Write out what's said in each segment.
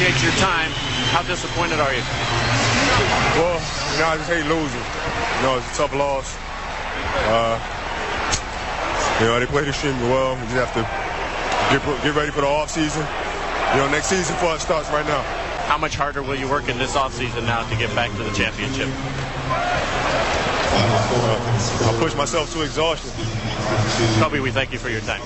appreciate your time. How disappointed are you? Well, I just hate losing. It's a tough loss. They played extremely well. We just have to get ready for the off season. Next season for us starts right now. How much harder will you work in this off season now to get back to the championship? I'll push myself to exhaustion. Kobe, we thank you for your time.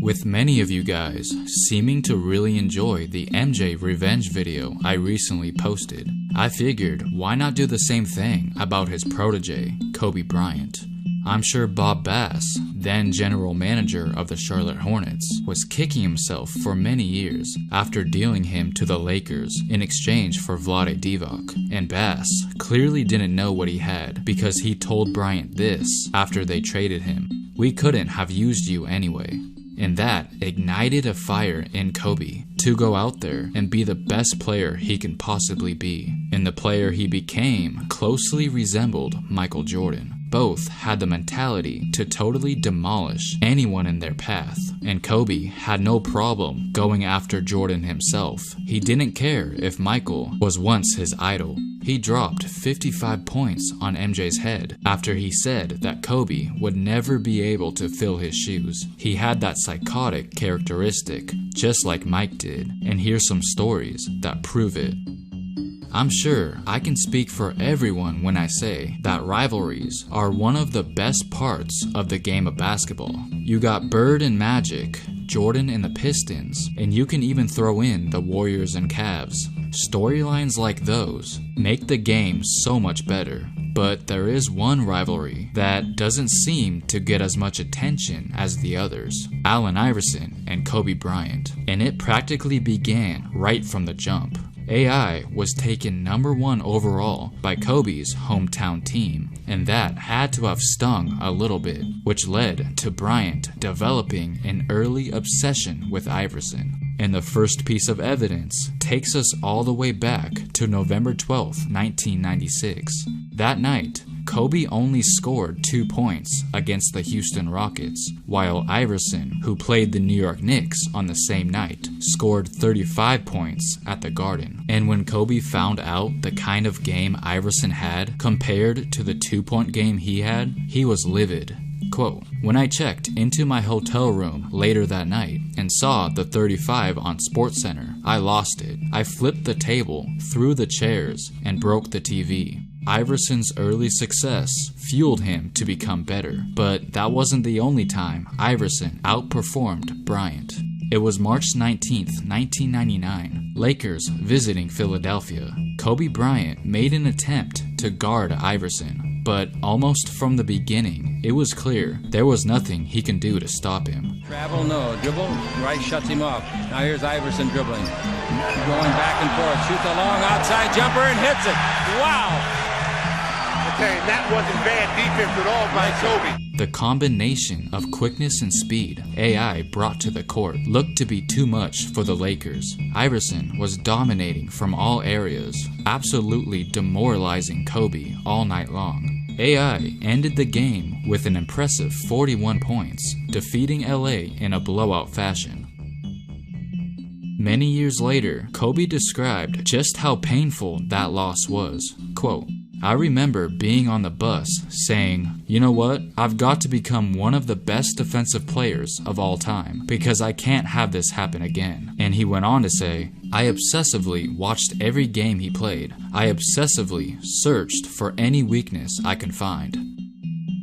With many of you guys seeming to really enjoy the MJ revenge video I recently posted, I figured why not do the same thing about his protege, Kobe Bryant. I'm sure Bob Bass, then general manager of the Charlotte Hornets, was kicking himself for many years after dealing him to the Lakers in exchange for Vlade Divac, and Bass clearly didn't know what he had because he told Bryant this after they traded him: "We couldn't have used you anyway." And that ignited a fire in Kobe to go out there and be the best player he can possibly be. And the player he became closely resembled Michael Jordan. Both had the mentality to totally demolish anyone in their path, and Kobe had no problem going after Jordan himself. He didn't care if Michael was once his idol. He dropped 55 points on MJ's head after he said that Kobe would never be able to fill his shoes. He had that psychotic characteristic, just like Mike did, and here's some stories that prove it. I'm sure I can speak for everyone when I say that rivalries are one of the best parts of the game of basketball. You got Bird and Magic, Jordan and the Pistons, and you can even throw in the Warriors and Cavs. Storylines like those make the game so much better. But there is one rivalry that doesn't seem to get as much attention as the others: Allen Iverson and Kobe Bryant. And it practically began right from the jump. AI was taken #1 overall by Kobe's hometown team, and that had to have stung a little bit, which led to Bryant developing an early obsession with Iverson. And the first piece of evidence takes us all the way back to November 12, 1996. That night, Kobe only scored 2 points against the Houston Rockets, while Iverson, who played the New York Knicks on the same night, scored 35 points at the Garden. And when Kobe found out the kind of game Iverson had compared to the 2-point game he had, he was livid. Quote, "When I checked into my hotel room later that night and saw the 35 on SportsCenter, I lost it. I flipped the table, threw the chairs, and broke the TV." Iverson's early success fueled him to become better, but that wasn't the only time Iverson outperformed Bryant. It was March 19th, 1999, Lakers visiting Philadelphia. Kobe Bryant made an attempt to guard Iverson, but almost from the beginning, it was clear there was nothing he can do to stop him. Travel, no. Dribble, right shuts him off. Now here's Iverson dribbling. Going back and forth, shoots a long outside jumper and hits it. Wow! Okay, that wasn't bad defense at all by Kobe. The combination of quickness and speed AI brought to the court looked to be too much for the Lakers. Iverson was dominating from all areas, absolutely demoralizing Kobe all night long. AI ended the game with an impressive 41 points, defeating LA in a blowout fashion. Many years later, Kobe described just how painful that loss was. Quote, "I remember being on the bus saying, you know what, I've got to become one of the best defensive players of all time because I can't have this happen again." And he went on to say, "I obsessively watched every game he played. I obsessively searched for any weakness I could find."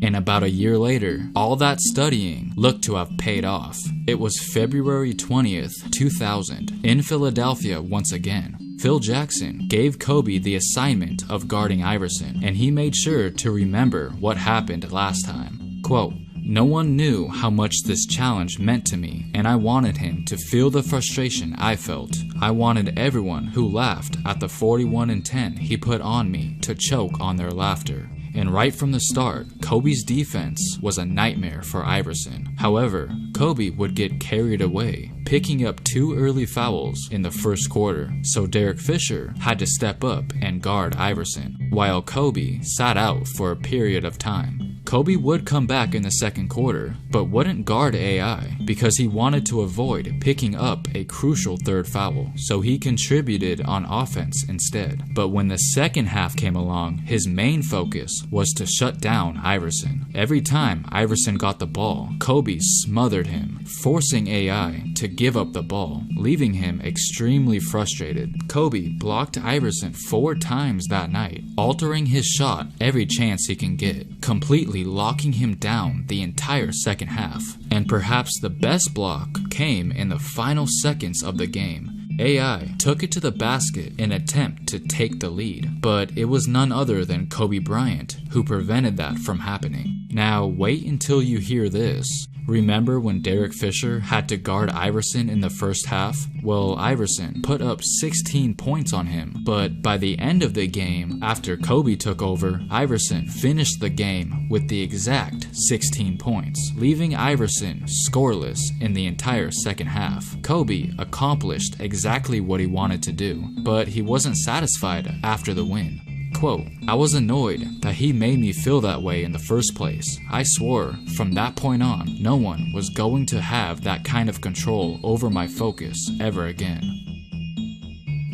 And about a year later, all that studying looked to have paid off. It was February 20th, 2000, in Philadelphia once again. Phil Jackson gave Kobe the assignment of guarding Iverson, and he made sure to remember what happened last time. Quote, "No one knew how much this challenge meant to me, and I wanted him to feel the frustration I felt. I wanted everyone who laughed at the 41-10 he put on me to choke on their laughter." And right from the start, Kobe's defense was a nightmare for Iverson. However, Kobe would get carried away, picking up 2 early fouls in the first quarter, so Derek Fisher had to step up and guard Iverson, while Kobe sat out for a period of time. Kobe would come back in the second quarter, but wouldn't guard AI because he wanted to avoid picking up a crucial third foul, so he contributed on offense instead. But when the second half came along, his main focus was to shut down Iverson. Every time Iverson got the ball, Kobe smothered him, forcing AI to give up the ball, leaving him extremely frustrated. Kobe blocked Iverson 4 times that night, altering his shot every chance he can get, completely locking him down the entire second half. And perhaps the best block came in the final seconds of the game. AI took it to the basket in an attempt to take the lead, but it was none other than Kobe Bryant who prevented that from happening. Now wait until you hear this. Remember when Derek Fisher had to guard Iverson in the first half? Well, Iverson put up 16 points on him, but by the end of the game, after Kobe took over, Iverson finished the game with the exact 16 points, leaving Iverson scoreless in the entire second half. Kobe accomplished exactly what he wanted to do, but he wasn't satisfied after the win. Quote, "I was annoyed that he made me feel that way in the first place. I swore from that point on, no one was going to have that kind of control over my focus ever again."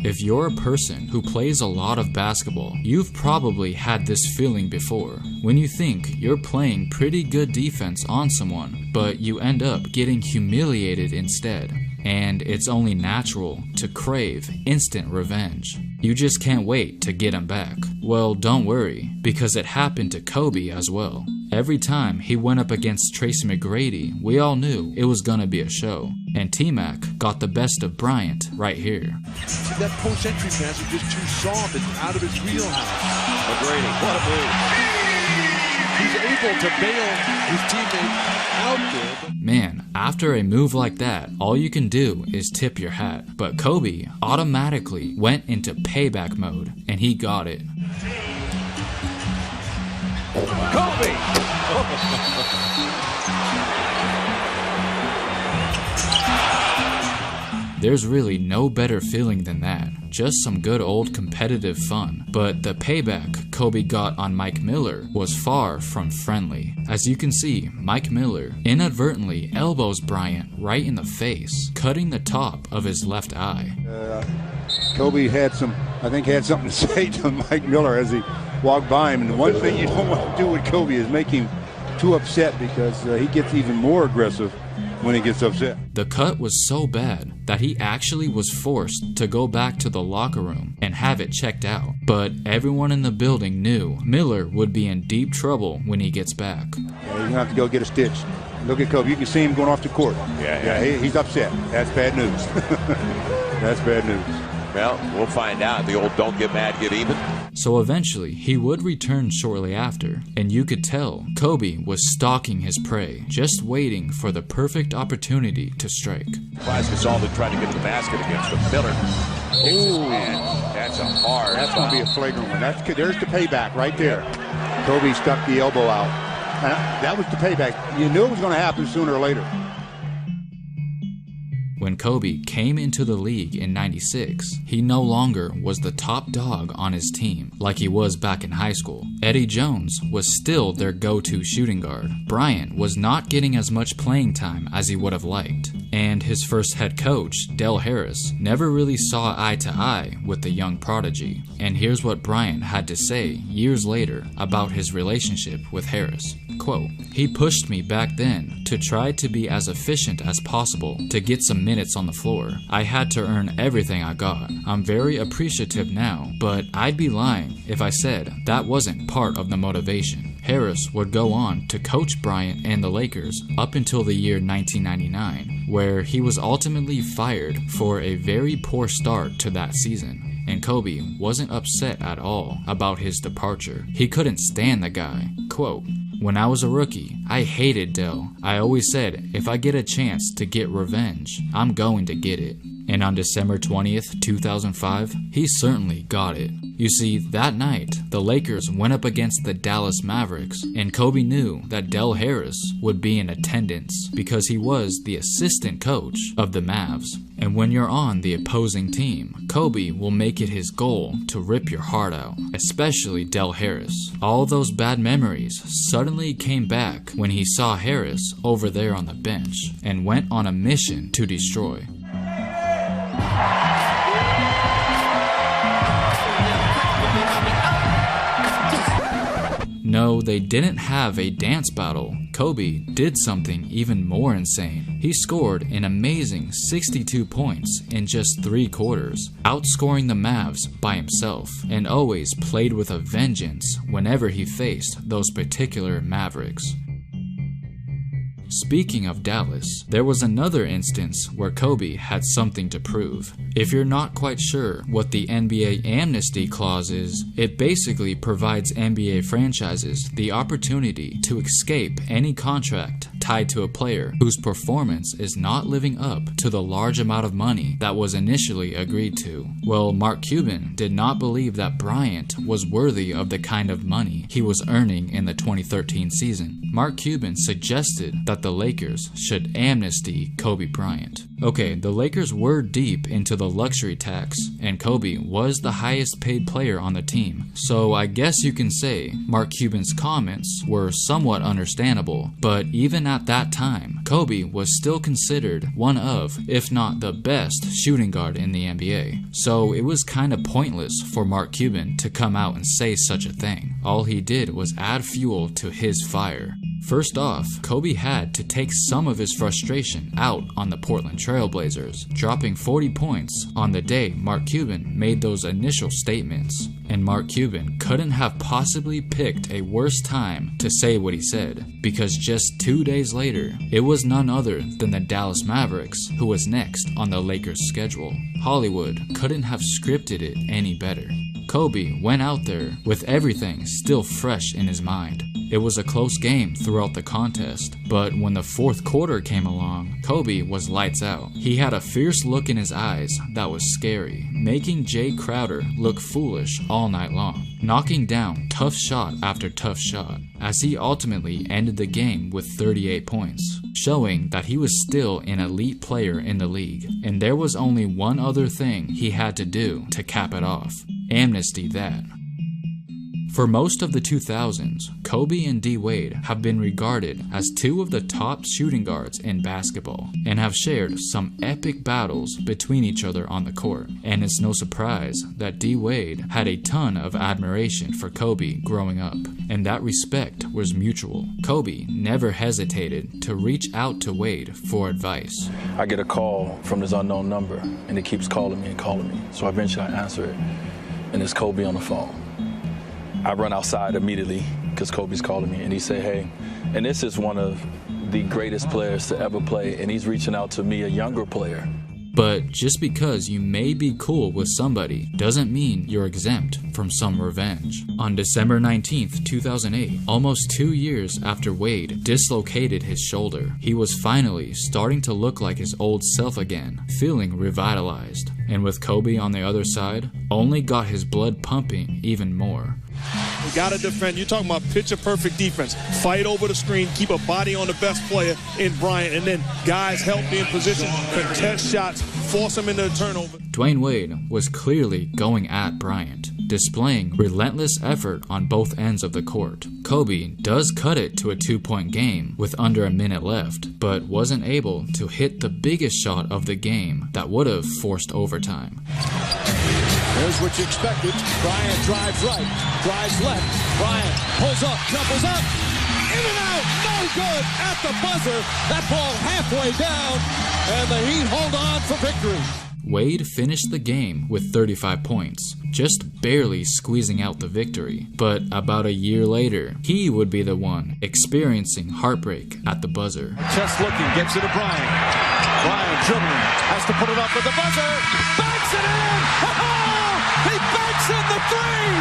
If you're a person who plays a lot of basketball, you've probably had this feeling before, when you think you're playing pretty good defense on someone, but you end up getting humiliated instead. And it's only natural to crave instant revenge. You just can't wait to get him back. Well, don't worry, because it happened to Kobe as well. Every time he went up against Tracy McGrady, we all knew it was gonna be a show. And T-Mac got the best of Bryant right here. See, that post-entry pass is just too soft. It's out of his wheelhouse. McGrady, what a move. He's able to bail his teammate out there. Man, after a move like that, all you can do is tip your hat. But Kobe automatically went into payback mode, and he got it. Kobe! There's really no better feeling than that. Just some good old competitive fun. But the payback Kobe got on Mike Miller was far from friendly. As you can see, Mike Miller inadvertently elbows Bryant right in the face, cutting the top of his left eye. Kobe had something to say to Mike Miller as he walked by him. And the one thing you don't want to do with Kobe is make him too upset, because he gets even more aggressive when he gets upset. The cut was so bad that he actually was forced to go back to the locker room and have it checked out. But everyone in the building knew Miller would be in deep trouble when he gets back. Yeah, you're going to have to go get a stitch. Look at Kobe. You can see him going off the court. He's upset. That's bad news. That's bad news. Well, we'll find out. The old don't get mad, get even. So eventually, he would return shortly after, and you could tell Kobe was stalking his prey, just waiting for the perfect opportunity to strike. Gasol to try to get to the basket against him. Miller. Ooh, man, that's a hard. That's going to be a flagrant one. There's the payback right there. Kobe stuck the elbow out. That was the payback. You knew it was going to happen sooner or later. When Kobe came into the league in '96, he no longer was the top dog on his team like he was back in high school. Eddie Jones was still their go-to shooting guard. Bryant was not getting as much playing time as he would have liked. And his first head coach, Del Harris, never really saw eye to eye with the young prodigy. And here's what Bryant had to say years later about his relationship with Harris. Quote, "He pushed me back then to try to be as efficient as possible to get some minutes on the floor. I had to earn everything I got. I'm very appreciative now, but I'd be lying if I said that wasn't part of the motivation." Harris would go on to coach Bryant and the Lakers up until the year 1999, where he was ultimately fired for a very poor start to that season. And Kobe wasn't upset at all about his departure. He couldn't stand the guy. Quote, "When I was a rookie, I hated Del. I always said, if I get a chance to get revenge, I'm going to get it." And on December 20th, 2005, he certainly got it. You see, that night, the Lakers went up against the Dallas Mavericks, and Kobe knew that Del Harris would be in attendance because he was the assistant coach of the Mavs. And when you're on the opposing team, Kobe will make it his goal to rip your heart out, especially Del Harris. All those bad memories suddenly came back when he saw Harris over there on the bench and went on a mission to destroy. No, they didn't have a dance battle. Kobe did something even more insane. He scored an amazing 62 points in just 3 quarters, outscoring the Mavs by himself, and always played with a vengeance whenever he faced those particular Mavericks. Speaking of Dallas, there was another instance where Kobe had something to prove. If you're not quite sure what the NBA amnesty clause is, it basically provides NBA franchises the opportunity to escape any contract tied to a player whose performance is not living up to the large amount of money that was initially agreed to. Well, Mark Cuban did not believe that Bryant was worthy of the kind of money he was earning in the 2013 season. Mark Cuban suggested that the Lakers should amnesty Kobe Bryant. Okay, the Lakers were deep into the luxury tax, and Kobe was the highest paid player on the team. So I guess you can say Mark Cuban's comments were somewhat understandable, but even at that time, Kobe was still considered one of, if not the best, shooting guard in the NBA. So it was kind of pointless for Mark Cuban to come out and say such a thing. All he did was add fuel to his fire. First off, Kobe had to take some of his frustration out on the Portland Trail Blazers, dropping 40 points on the day Mark Cuban made those initial statements. And Mark Cuban couldn't have possibly picked a worse time to say what he said, because just 2 days later, it was none other than the Dallas Mavericks who was next on the Lakers' schedule. Hollywood couldn't have scripted it any better. Kobe went out there with everything still fresh in his mind. It was a close game throughout the contest, but when the fourth quarter came along, Kobe was lights out. He had a fierce look in his eyes that was scary, making Jay Crowder look foolish all night long, knocking down tough shot after tough shot, as he ultimately ended the game with 38 points, showing that he was still an elite player in the league, and there was only one other thing he had to do to cap it off: amnesty that. For most of the 2000s, Kobe and D-Wade have been regarded as two of the top shooting guards in basketball and have shared some epic battles between each other on the court. And it's no surprise that D-Wade had a ton of admiration for Kobe growing up, and that respect was mutual. Kobe never hesitated to reach out to Wade for advice. I get a call from this unknown number, and it keeps calling me and calling me. So eventually I answer it, and it's Kobe on the phone. I run outside immediately because Kobe's calling me, and he say, hey, and this is one of the greatest players to ever play, and he's reaching out to me, a younger player. But just because you may be cool with somebody doesn't mean you're exempt from some revenge. On December 19th, 2008, almost 2 years after Wade dislocated his shoulder, he was finally starting to look like his old self again, feeling revitalized. And with Kobe on the other side, only got his blood pumping even more. You got to defend. You're talking about picture-perfect defense. Fight over the screen, keep a body on the best player in Bryant, and then guys help be in position, contest shots, force them into a turnover. Dwayne Wade was clearly going at Bryant, displaying relentless effort on both ends of the court. Kobe does cut it to a 2-point game with under a minute left, but wasn't able to hit the biggest shot of the game that would have forced overtime. There's what you expected. Bryant drives right, drives left. Bryant pulls up, jumps up, in and out, no good at the buzzer. That ball halfway down, and the Heat hold on for victory. Wade finished the game with 35 points, just barely squeezing out the victory. But about a year later, he would be the one experiencing heartbreak at the buzzer. Chest looking, gets it to Bryant. Bryant dribbling, has to put it up at the buzzer, banks it in! He banks in the three!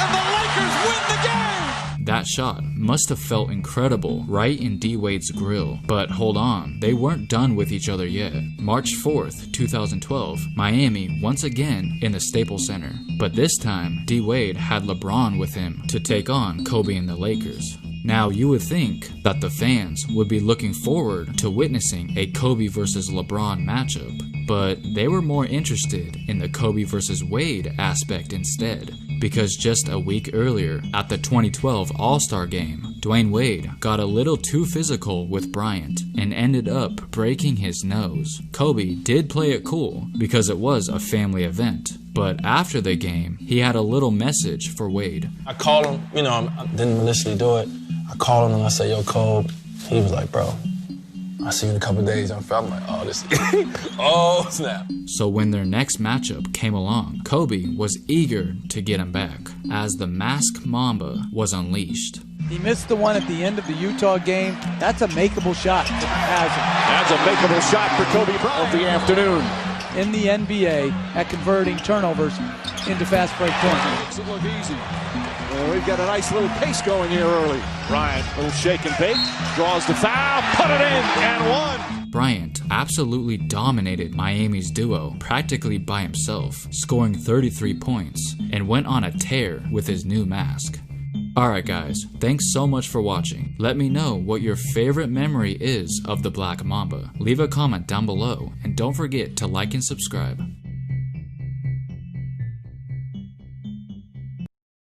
And the Lakers win the game! That shot must have felt incredible right in D-Wade's grill. But hold on, they weren't done with each other yet. March 4th, 2012, Miami once again in the Staples Center. But this time, D-Wade had LeBron with him to take on Kobe and the Lakers. Now, you would think that the fans would be looking forward to witnessing a Kobe versus LeBron matchup, but they were more interested in the Kobe versus Wade aspect instead, because just a week earlier at the 2012 All-Star Game, Dwyane Wade got a little too physical with Bryant and ended up breaking his nose. Kobe did play it cool because it was a family event, but after the game, he had a little message for Wade. I called him, you know, I didn't initially do it. I called him and I said, yo, Kobe. He was like, bro, I'll see you in a couple of days. I'm like, oh, this oh, snap. So when their next matchup came along, Kobe was eager to get him back, as the Mask Mamba was unleashed. He missed the one at the end of the Utah game. That's a makeable shot if he has it. That's a makeable shot for Kobe Bryant of the afternoon. In the NBA at converting turnovers into fast break points. Makes it look easy. Well, we've got a nice little pace going here early. Bryant, little shake and bake, draws the foul, put it in, and one. Bryant absolutely dominated Miami's duo practically by himself, scoring 33 points, and went on a tear with his new mask. Alright guys, thanks so much for watching. Let me know what your favorite memory is of the Black Mamba. Leave a comment down below, and don't forget to like and subscribe.